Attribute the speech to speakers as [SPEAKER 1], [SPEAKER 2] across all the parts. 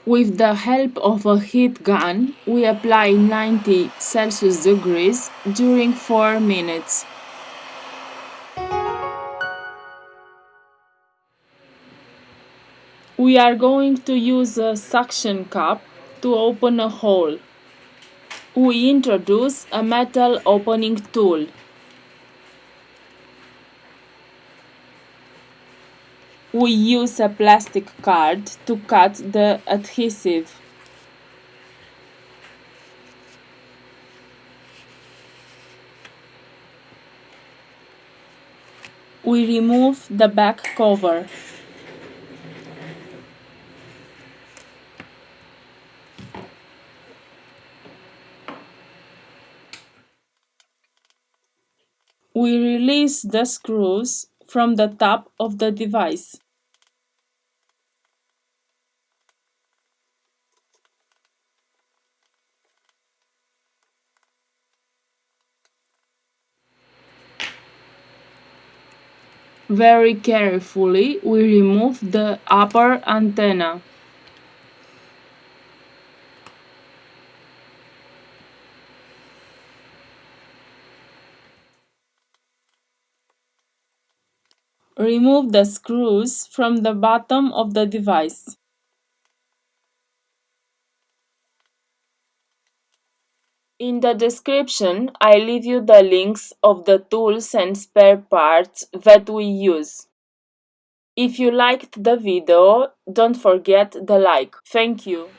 [SPEAKER 1] With the help of a heat gun, we apply 90 Celsius degrees during 4 minutes. We are going to use a suction cup to open a hole. We introduce a metal opening tool. We use a plastic card to cut the adhesive. We remove the back cover. We release the screws from the top of the device. Very carefully, we remove the upper antenna. Remove the screws from the bottom of the device. In the description, I leave you the links of the tools and spare parts that we use. If you liked the video, don't forget the like. Thank you.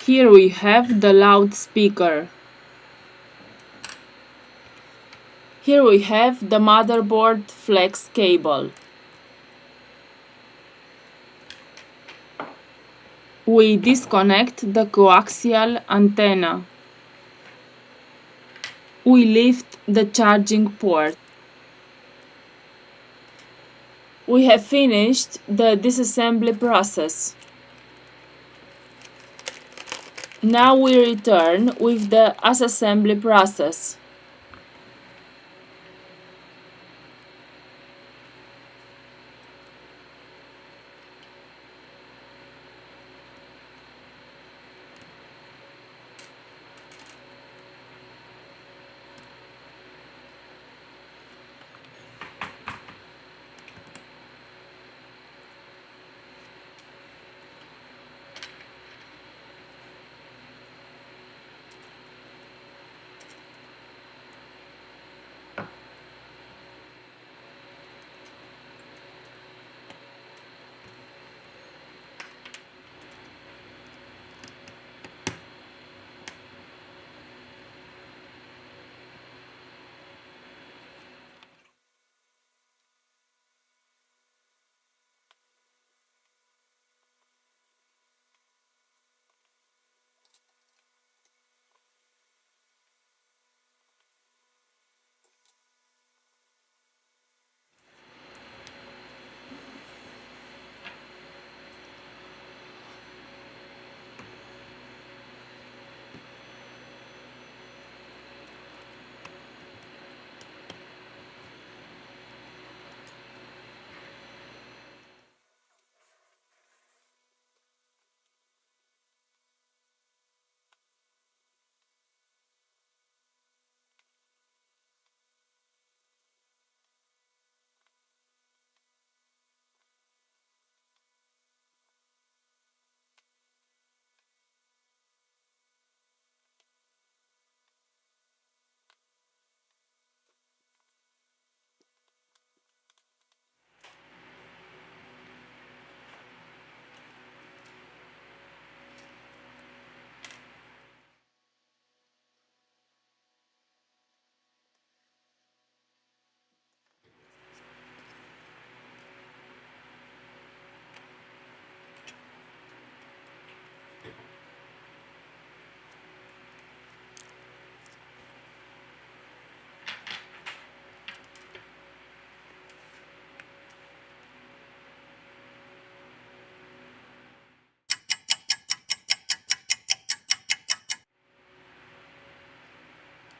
[SPEAKER 1] Here we have the loudspeaker. Here we have the motherboard flex cable. We disconnect the coaxial antenna. We lift the charging port. We have finished the disassembly process. Now we return with the assembly process.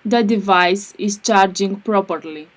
[SPEAKER 1] The device is charging properly.